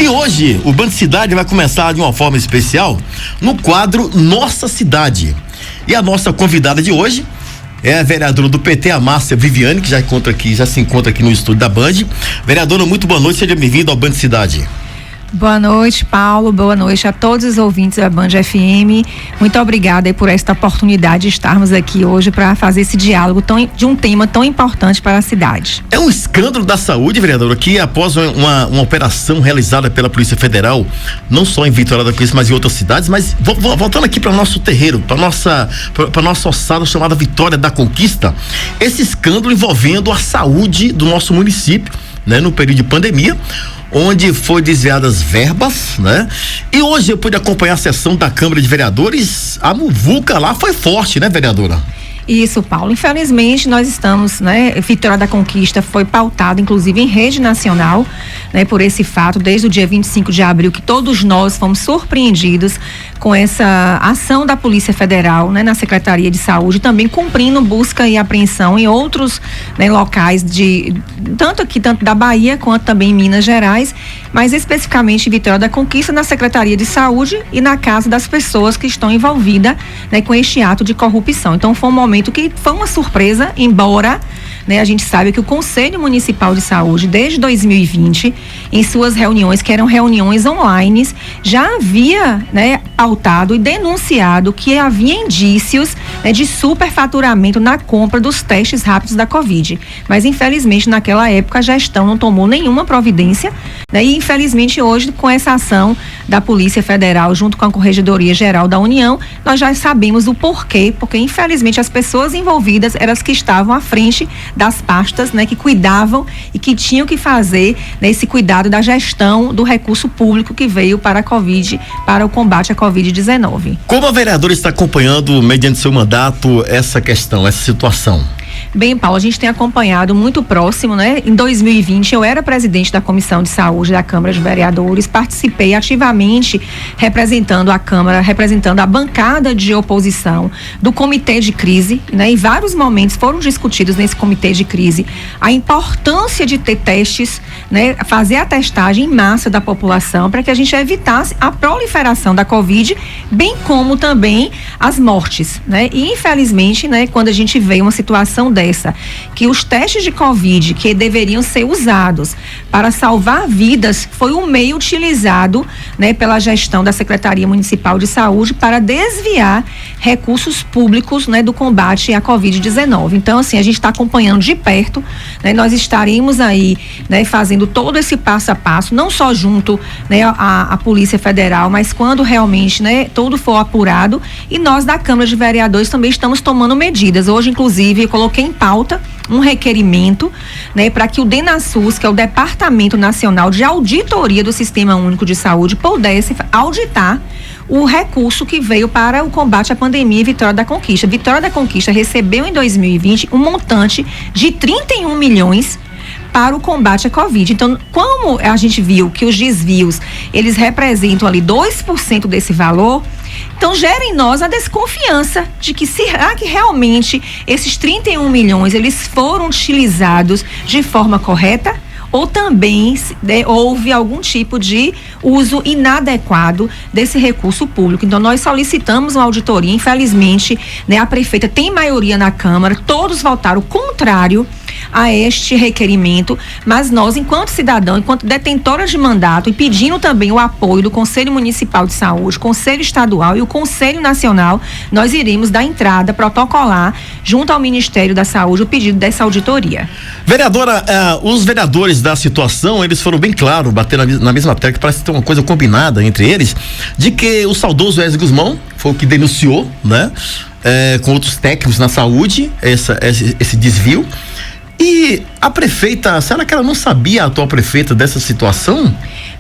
E hoje o Band Cidade vai começar de uma forma especial no quadro Nossa Cidade. E a nossa convidada de hoje é a vereadora do PT, a Márcia Viviane, que já se encontra aqui no estúdio da Band. Vereadora, muito boa noite, seja bem-vinda ao Band Cidade. Boa noite, Paulo. Boa noite a todos os ouvintes da Band FM. Muito obrigada aí por esta oportunidade de estarmos aqui hoje para fazer esse diálogo de um tema tão importante para a cidade. É um escândalo da saúde, vereadora, que após uma operação realizada pela Polícia Federal, não só em Vitória da Conquista, mas em outras cidades, mas voltando aqui para o nosso terreiro, para nossa ossada chamada Vitória da Conquista, esse escândalo envolvendo a saúde do nosso município, né, no período de pandemia, onde foi desviadas verbas, né? E hoje eu pude acompanhar a sessão da Câmara de Vereadores. A muvuca lá foi forte, né, vereadora? Isso, Paulo. Infelizmente, nós estamos, né? Vitória da Conquista foi pautado, inclusive, em rede nacional, né? Por esse fato, desde o dia 25 de abril, que todos nós fomos surpreendidos com essa ação da Polícia Federal, né? Na Secretaria de Saúde, também cumprindo busca e apreensão em outros, né, locais tanto da Bahia quanto também em Minas Gerais, mas especificamente em Vitória da Conquista, na Secretaria de Saúde e na casa das pessoas que estão envolvidas, né, com este ato de corrupção. Então foi um momento que foi uma surpresa, embora, né, a gente sabe que o Conselho Municipal de Saúde, desde 2020, em suas reuniões, que eram reuniões online, já havia, né, pautado e denunciado que havia indícios, né, de superfaturamento na compra dos testes rápidos da Covid. Mas, infelizmente, naquela época a gestão não tomou nenhuma providência, né, e infelizmente hoje, com essa ação da Polícia Federal junto com a Corregedoria Geral da União, nós já sabemos o porquê, porque infelizmente as pessoas envolvidas eram as que estavam à frente das pastas, né, que cuidavam e que tinham que fazer, né, esse cuidado da gestão do recurso público que veio para a Covid, para o combate à Covid-19. Como a vereadora está acompanhando, mediante seu mandato, essa questão, essa situação? Bem, Paulo, a gente tem acompanhado muito próximo, né? Em 2020 eu era presidente da Comissão de Saúde da Câmara de Vereadores, participei ativamente representando a Câmara, representando a bancada de oposição do Comitê de Crise, né? Em vários momentos foram discutidos nesse Comitê de Crise a importância de ter testes, né? Fazer a testagem em massa da população para que a gente evitasse a proliferação da Covid, bem como também as mortes, né? E infelizmente, né, quando a gente vê uma situação dessa, que os testes de Covid que deveriam ser usados para salvar vidas, foi um meio utilizado, né, pela gestão da Secretaria Municipal de Saúde para desviar recursos públicos, né, do combate à Covid-19. Então, assim, a gente está acompanhando de perto, né, nós estaremos aí, né, fazendo todo esse passo a passo, não só junto, né, à Polícia Federal, mas quando realmente, né, tudo for apurado, e nós da Câmara de Vereadores também estamos tomando medidas. Hoje, inclusive, eu coloquei em pauta um requerimento, né, para que o DENASUS, que é o Departamento Nacional de Auditoria do Sistema Único de Saúde, pudesse auditar o recurso que veio para o combate à pandemia em Vitória da Conquista. Vitória da Conquista recebeu em 2020 um montante de 31 milhões para o combate à Covid. Então, como a gente viu que os desvios, eles representam ali 2% desse valor, então gera em nós a desconfiança de que será que realmente esses 31 milhões, eles foram utilizados de forma correta? Ou também, né, houve algum tipo de uso inadequado desse recurso público. Então, nós solicitamos uma auditoria, infelizmente, né, a prefeita tem maioria na Câmara, todos votaram contrário a este requerimento, mas nós, enquanto cidadão, enquanto detentora de mandato e pedindo também o apoio do Conselho Municipal de Saúde, Conselho Estadual e o Conselho Nacional, nós iremos dar entrada protocolar junto ao Ministério da Saúde o pedido dessa auditoria. Vereadora, os vereadores da situação, eles foram bem claros, bater na mesma tecla, que parece ter uma coisa combinada entre eles, de que o saudoso Wesley Guzmão foi o que denunciou, né? Com outros técnicos na saúde, esse desvio. E a prefeita, será que ela não sabia, a atual prefeita, dessa situação?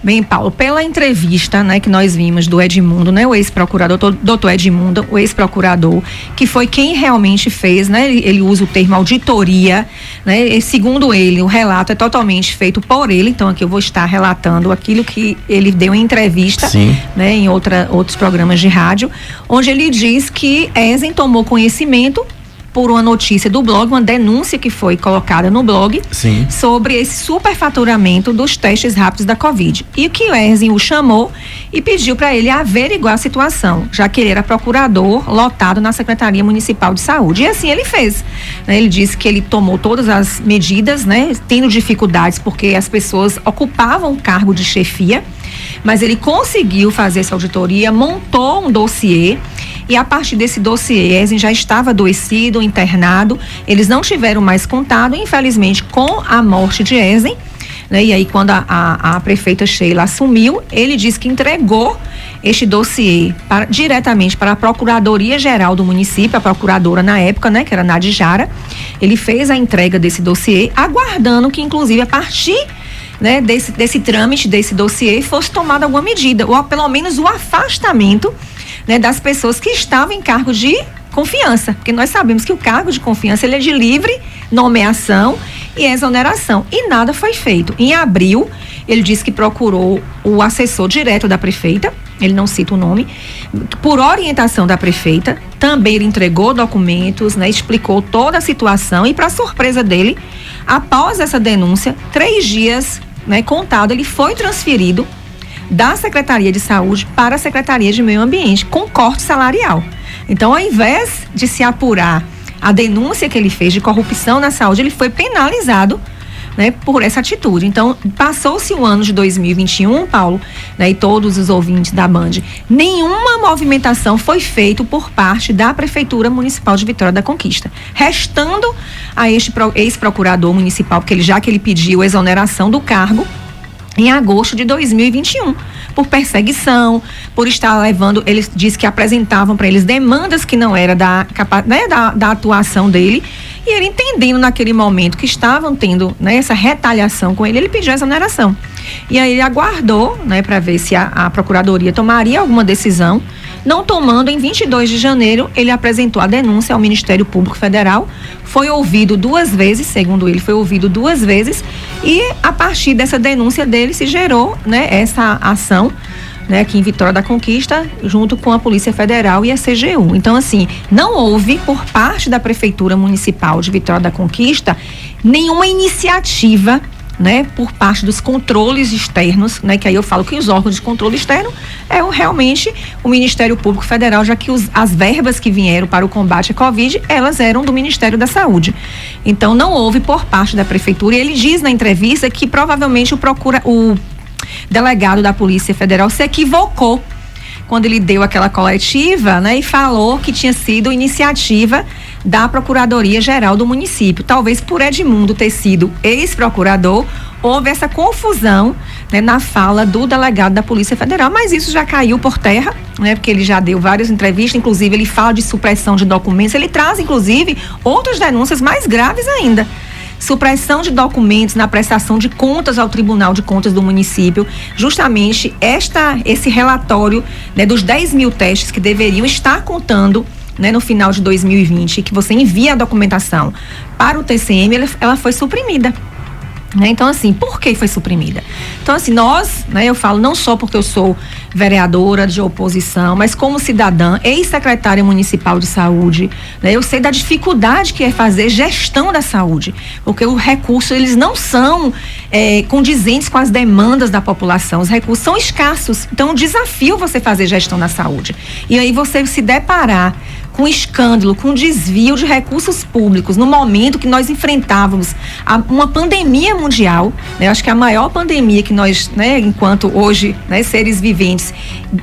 Bem, Paulo, pela entrevista, né, que nós vimos do Edmundo, né, o ex-procurador, doutor Edmundo, o ex-procurador, que foi quem realmente fez, né, ele usa o termo auditoria, né, e segundo ele, o relato é totalmente feito por ele, então aqui eu vou estar relatando aquilo que ele deu em entrevista, né, em outros programas de rádio, onde ele diz que Ezen tomou conhecimento por uma notícia do blog, uma denúncia que foi colocada no blog. Sim. Sobre esse superfaturamento dos testes rápidos da Covid. E que o Erzin o chamou e pediu para ele averiguar a situação, já que ele era procurador lotado na Secretaria Municipal de Saúde. E assim ele fez. Ele disse que ele tomou todas as medidas, né, tendo dificuldades porque as pessoas ocupavam o cargo de chefia, mas ele conseguiu fazer essa auditoria, montou um dossiê. E a partir desse dossiê, Erzin já estava adoecido, internado, eles não tiveram mais contato, infelizmente, com a morte de Erzin, né? E aí, quando a prefeita Sheila assumiu, ele disse que entregou este dossiê diretamente para a Procuradoria-Geral do município, a procuradora na época, né, que era Nadijara. Ele fez a entrega desse dossiê, aguardando que, inclusive, a partir, né, desse trâmite, desse dossiê, fosse tomada alguma medida, ou pelo menos o afastamento, né, das pessoas que estavam em cargo de confiança, porque nós sabemos que o cargo de confiança ele é de livre nomeação e exoneração, e nada foi feito. Em abril, ele disse que procurou o assessor direto da prefeita, ele não cita o nome, por orientação da prefeita, também ele entregou documentos, né, explicou toda a situação e, para surpresa dele, após essa denúncia, 3 dias, né, contado, ele foi transferido da Secretaria de Saúde para a Secretaria de Meio Ambiente, com corte salarial. Então, ao invés de se apurar a denúncia que ele fez de corrupção na saúde, ele foi penalizado, né, por essa atitude. Então, passou-se o ano de 2021, Paulo, né, e todos os ouvintes da Band, nenhuma movimentação foi feita por parte da Prefeitura Municipal de Vitória da Conquista, restando a este ex-procurador municipal, porque já que ele pediu exoneração do cargo em agosto de 2021, por perseguição, por estar levando, eles disse que apresentavam para eles demandas que não era da atuação dele, e ele, entendendo naquele momento que estavam tendo, né, essa retaliação com ele, ele pediu exoneração. E aí ele aguardou, né, para ver se a Procuradoria tomaria alguma decisão. Não tomando, em 22 de janeiro, ele apresentou a denúncia ao Ministério Público Federal, foi ouvido 2 vezes, segundo ele, foi ouvido 2 vezes, e a partir dessa denúncia dele se gerou, né, essa ação, né, aqui em Vitória da Conquista, junto com a Polícia Federal e a CGU. Então, assim, não houve, por parte da Prefeitura Municipal de Vitória da Conquista, nenhuma iniciativa, né, por parte dos controles externos, né, que aí eu falo que os órgãos de controle externo é realmente o Ministério Público Federal, já que as verbas que vieram para o combate à Covid, elas eram do Ministério da Saúde. Então, não houve por parte da Prefeitura, e ele diz na entrevista que provavelmente o delegado da Polícia Federal se equivocou quando ele deu aquela coletiva, né, e falou que tinha sido iniciativa da Procuradoria-Geral do município. Talvez por Edmundo ter sido ex-procurador, houve essa confusão, né, na fala do delegado da Polícia Federal, mas isso já caiu por terra, né, porque ele já deu várias entrevistas, inclusive ele fala de supressão de documentos, ele traz inclusive outras denúncias mais graves ainda. Supressão de documentos na prestação de contas ao Tribunal de Contas do município, justamente esse relatório, né, dos 10 mil testes que deveriam estar contando, né, no final de 2020, que você envia a documentação para o TCM, ela foi suprimida. Né? Então, assim, por que foi suprimida? Então, assim, nós, né, eu falo não só porque eu sou vereadora de oposição, mas como cidadã, ex-secretária municipal de saúde, né, eu sei da dificuldade que é fazer gestão da saúde, porque os recursos, eles não são condizentes com as demandas da população, os recursos são escassos, então é um desafio você fazer gestão da saúde. E aí você se deparar com escândalo, com desvio de recursos públicos, no momento que nós enfrentávamos uma pandemia mundial, né? Eu acho que a maior pandemia que nós, né, enquanto hoje, né, seres viventes,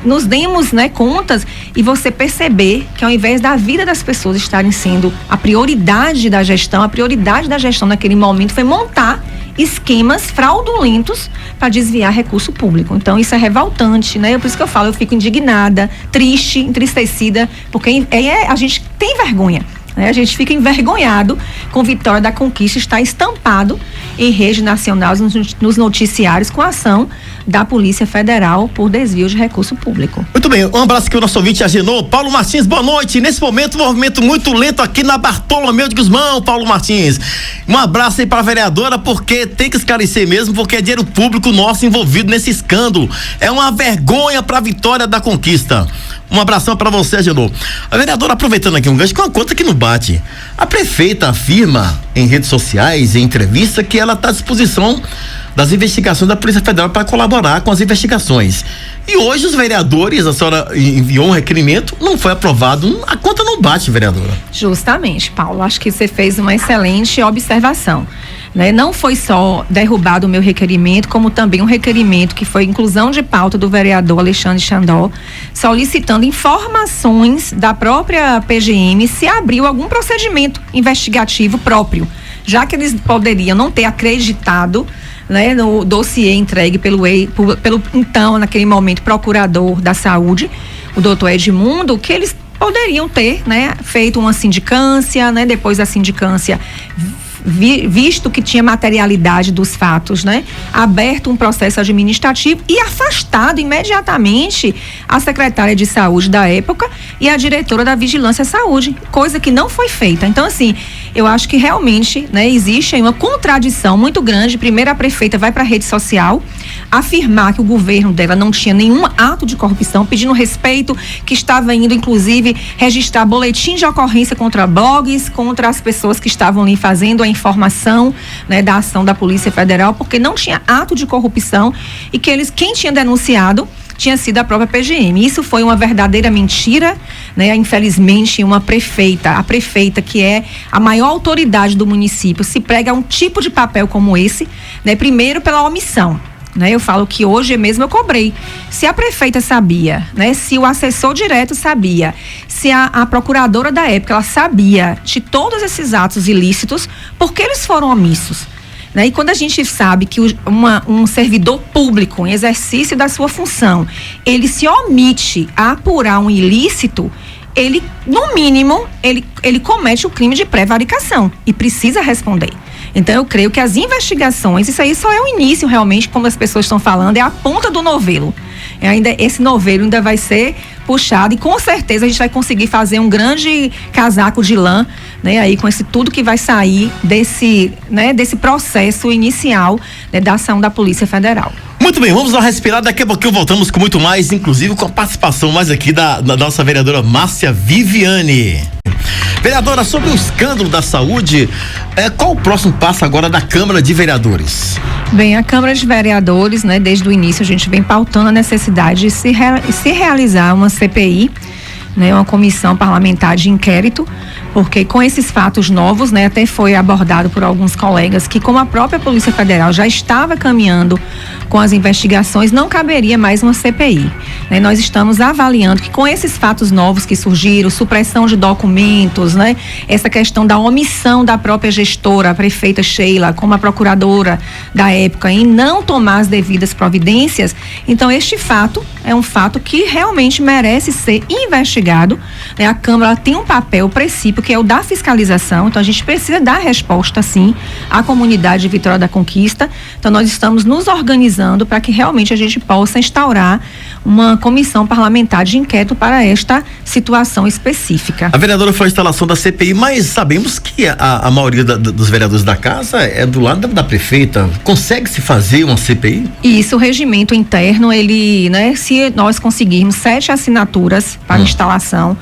nos demos, né, contas, e você perceber que ao invés da vida das pessoas estarem sendo a prioridade da gestão, a prioridade da gestão naquele momento foi montar esquemas fraudulentos para desviar recurso público. Então isso é revoltante, né? Por isso que eu falo, eu fico indignada, triste, entristecida, porque a gente tem vergonha, né? A gente fica envergonhado com Vitória da Conquista estar estampado em rede nacional, nos noticiários, com a ação da Polícia Federal por desvio de recurso público. Muito bem, um abraço aqui ao nosso ouvinte Agenor. Paulo Martins, boa noite. Nesse momento, um movimento muito lento aqui na Bartolomeu de Guzmão, Paulo Martins. Um abraço aí para a vereadora, porque tem que esclarecer mesmo, porque é dinheiro público nosso envolvido nesse escândalo. É uma vergonha para a Vitória da Conquista. Um abração para você, Agenor. A vereadora, aproveitando aqui um gancho, com uma conta que não bate. A prefeita afirma em redes sociais, em entrevista, que ela está à disposição das investigações da Polícia Federal para colaborar com as investigações. E hoje os vereadores, a senhora enviou um requerimento, não foi aprovado, a conta não bate, vereadora. Justamente, Paulo, acho que você fez uma excelente observação. Né? Não foi só derrubado o meu requerimento, como também um requerimento que foi inclusão de pauta do vereador Alexandre Xandó, solicitando informações da própria PGM se abriu algum procedimento investigativo próprio, já que eles poderiam não ter acreditado, né, no dossiê entregue pelo então, naquele momento, procurador da saúde, o doutor Edmundo, que eles poderiam ter, né, feito uma sindicância, né, depois da sindicância, visto que tinha materialidade dos fatos, né, aberto um processo administrativo e afastado imediatamente a secretária de saúde da época e a diretora da Vigilância à Saúde, coisa que não foi feita. Então, assim, eu acho que realmente, né, existe aí uma contradição muito grande. Primeiro, a prefeita vai para a rede social afirmar que o governo dela não tinha nenhum ato de corrupção, pedindo respeito, que estava indo, inclusive, registrar boletim de ocorrência contra blogs, contra as pessoas que estavam ali fazendo a informação, né, da ação da Polícia Federal, porque não tinha ato de corrupção e que quem tinha denunciado tinha sido a própria PGM. Isso foi uma verdadeira mentira, né? Infelizmente, a prefeita, que é a maior autoridade do município, se prega um tipo de papel como esse, né? Primeiro pela omissão. Né, eu falo que hoje mesmo eu cobrei. Se a prefeita sabia, né, se o assessor direto sabia, se a procuradora da época ela sabia de todos esses atos ilícitos, por que eles foram omissos? Né? E quando a gente sabe que um servidor público, em exercício da sua função, ele se omite a apurar um ilícito, ele, no mínimo, ele comete o crime de prevaricação e precisa responder. Então, eu creio que as investigações, isso aí só é o início, realmente, como as pessoas estão falando, é a ponta do novelo. Esse novelo ainda vai ser puxado e com certeza a gente vai conseguir fazer um grande casaco de lã, né, aí com esse tudo que vai sair desse processo inicial, né, da ação da Polícia Federal. Muito bem, vamos lá respirar, daqui a pouquinho voltamos com muito mais, inclusive com a participação mais aqui da nossa vereadora Márcia Viviane. Vereadora, sobre o escândalo da saúde, qual o próximo passo agora da Câmara de Vereadores? Bem, a Câmara de Vereadores, né, desde o início a gente vem pautando a necessidade de se realizar uma CPI, né, uma comissão parlamentar de inquérito, porque com esses fatos novos, né, até foi abordado por alguns colegas que, como a própria Polícia Federal já estava caminhando com as investigações, não caberia mais uma CPI. Né? Nós estamos avaliando que com esses fatos novos que surgiram, supressão de documentos, né, essa questão da omissão da própria gestora, a prefeita Sheila, como a procuradora da época, em não tomar as devidas providências, então este fato é um fato que realmente merece ser investigado. Né? A Câmara tem um papel, o princípio, que é o da fiscalização, então a gente precisa dar resposta, sim, à comunidade de Vitória da Conquista. Então nós estamos nos organizando para que realmente a gente possa instaurar uma comissão parlamentar de inquérito para esta situação específica. A vereadora foi a instalação da CPI, mas sabemos que a maioria dos vereadores da casa é do lado da prefeita. Consegue-se fazer uma CPI? Isso, o regimento interno, ele, né, se nós conseguirmos 7 assinaturas para instalação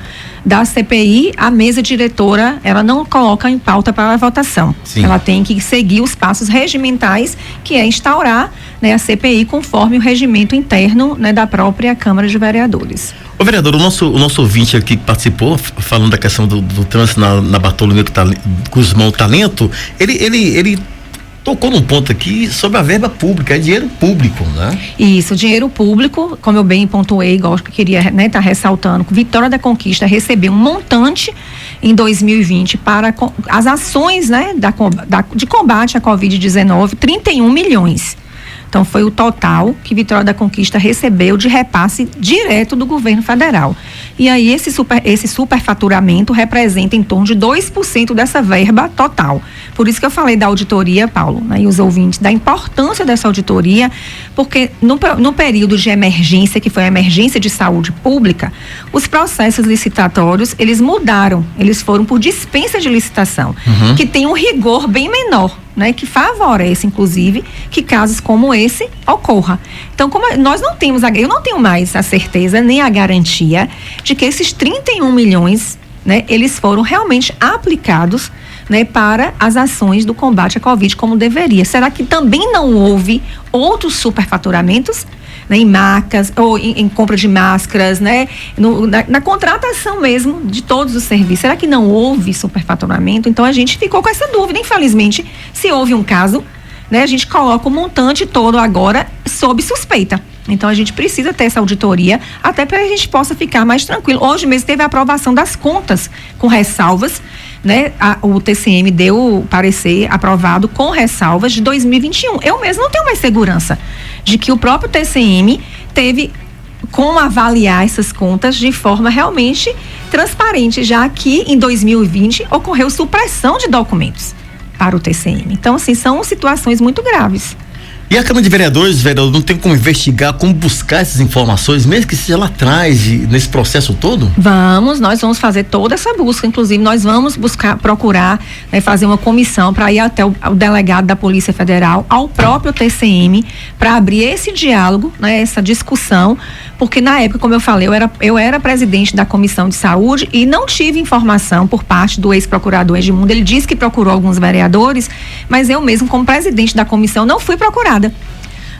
da CPI, a mesa diretora, ela não coloca em pauta para a votação. Sim. Ela tem que seguir os passos regimentais, que é instaurar, né, a CPI conforme o regimento interno, né, da própria Câmara de Vereadores. Ô vereador, o nosso ouvinte aqui que participou, falando da questão do trânsito na Bartolomeu Guzmão Talento, ele tocou num ponto aqui sobre a verba pública, é dinheiro público, né? Isso, dinheiro público, como eu bem pontuei, igual que queria, né, tá ressaltando, Vitória da Conquista recebeu um montante em 2020 para as ações, né, de combate à Covid-19, 31 milhões. Então foi o total que Vitória da Conquista recebeu de repasse direto do governo federal. E aí esse superfaturamento representa em torno de 2% dessa verba total. Por isso que eu falei da auditoria, Paulo, né, e os ouvintes, da importância dessa auditoria, porque no período de emergência, que foi a emergência de saúde pública, os processos licitatórios, eles mudaram, eles foram por dispensa de licitação, que tem um rigor bem menor, né, que favorece, inclusive, que casos como esse ocorra. Então, como nós não temos, eu não tenho mais a certeza nem a garantia de que esses 31 milhões, né, eles foram realmente aplicados, né, para as ações do combate à Covid como deveria. Será que também não houve outros superfaturamentos, né, em marcas ou em compra de máscaras, né, na contratação mesmo de todos os serviços? Será que não houve superfaturamento? Então a gente ficou com essa dúvida. Infelizmente, se houve um caso, né, a gente coloca o montante todo agora sob suspeita. Então a gente precisa ter essa auditoria até para a gente possa ficar mais tranquilo. Hoje mesmo teve a aprovação das contas com ressalvas, né? O TCM deu o parecer aprovado com ressalvas de 2021. Eu mesmo não tenho mais segurança de que o próprio TCM teve como avaliar essas contas de forma realmente transparente, já que em 2020 ocorreu supressão de documentos para o TCM. Então, assim, são situações muito graves. E a Câmara de Vereadores, vereador, não tem como investigar, como buscar essas informações, mesmo que seja lá atrás, nesse processo todo? Nós vamos fazer toda essa busca, inclusive nós vamos procurar, né, fazer uma comissão para ir até o delegado da Polícia Federal, ao próprio TCM, para abrir esse diálogo, né, essa discussão, porque na época, como eu falei, eu era presidente da Comissão de Saúde e não tive informação por parte do ex-procurador Edmundo. Ele disse que procurou alguns vereadores, mas eu mesmo, como presidente da comissão, não fui procurada.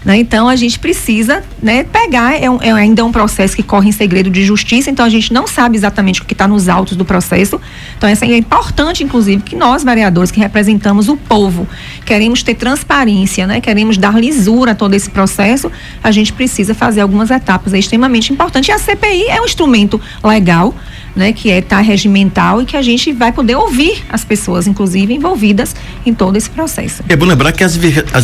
Né? Então a gente precisa, né, pegar, ainda é um processo que corre em segredo de justiça, então a gente não sabe exatamente o que está nos autos do processo. Então é importante, inclusive, que nós, vereadores que representamos o povo, queremos ter transparência, né? Queremos dar lisura a todo esse processo, a gente precisa fazer algumas etapas, é extremamente importante. E a CPI é um instrumento legal, né, que tá regimental e que a gente vai poder ouvir as pessoas, inclusive, envolvidas em todo esse processo. É bom lembrar que as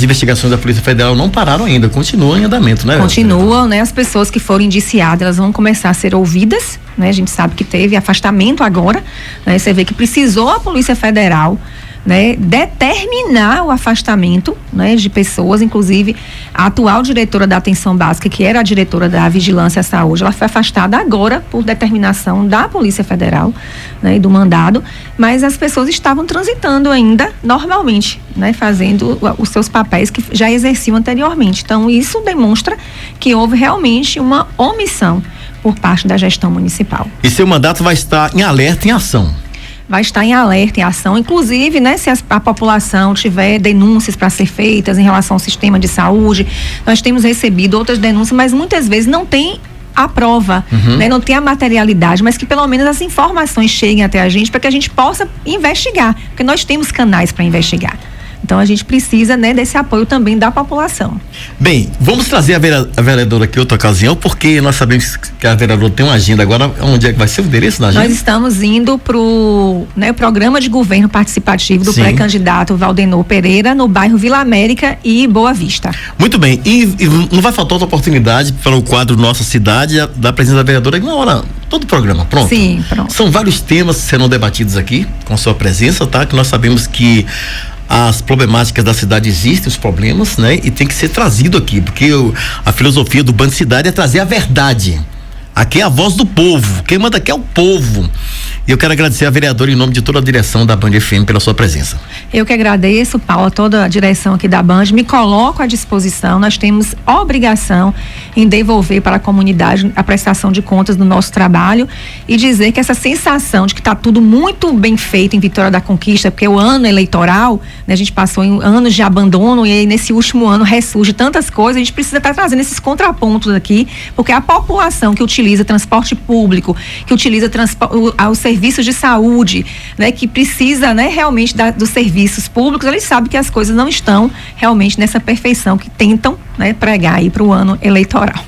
investigações da Polícia Federal não pararam ainda, continuam em andamento, né? Continuam, né? As pessoas que foram indiciadas, elas vão começar a ser ouvidas, né? A gente sabe que teve afastamento agora, né? Você vê que precisou a Polícia Federal, né, determinar o afastamento, né, de pessoas, inclusive a atual diretora da Atenção Básica, que era a diretora da Vigilância à Saúde, ela foi afastada agora por determinação da Polícia Federal, né, e do mandado, mas as pessoas estavam transitando ainda normalmente, né, fazendo os seus papéis que já exerciam anteriormente. Então isso demonstra que houve realmente uma omissão por parte da gestão municipal. E seu mandato vai estar em alerta, em ação? Vai estar em alerta, em ação, inclusive, né, se a população tiver denúncias para ser feitas em relação ao sistema de saúde. Nós temos recebido outras denúncias, mas muitas vezes não tem a prova, né, não tem a materialidade, mas que pelo menos as informações cheguem até a gente para que a gente possa investigar, porque nós temos canais para investigar. Então a gente precisa, né, desse apoio também da população. Bem, vamos trazer a vereadora aqui outra ocasião, porque nós sabemos que a vereadora tem uma agenda agora. Onde é que vai ser o endereço da agenda? Nós estamos indo pro, né, programa de governo participativo do pré-candidato Valdenor Pereira, no bairro Vila América e Boa Vista. Muito bem, e não vai faltar outra oportunidade para o quadro Nossa Cidade da presença da vereadora na hora, todo o programa, pronto? Sim, pronto. São vários temas que serão debatidos aqui com sua presença, tá? Que nós sabemos que as problemáticas da cidade existem, os problemas, né? E tem que ser trazido aqui, porque a filosofia do Band Cidade é trazer a verdade. Aqui é a voz do povo, quem manda aqui é o povo. E eu quero agradecer a vereadora em nome de toda a direção da Band FM pela sua presença. Eu que agradeço, Paulo, toda a direção aqui da Band, me coloco à disposição. Nós temos obrigação em devolver para a comunidade a prestação de contas do nosso trabalho e dizer que essa sensação de que está tudo muito bem feito em Vitória da Conquista, porque o ano eleitoral, né, a gente passou em anos de abandono e aí nesse último ano ressurge tantas coisas, a gente precisa estar trazendo esses contrapontos aqui, porque a população que utiliza transporte público, que utiliza os serviços de saúde, né, que precisa, né, realmente dos serviços públicos, eles sabem que as coisas não estão realmente nessa perfeição que tentam, né, pregar aí para o ano eleitoral.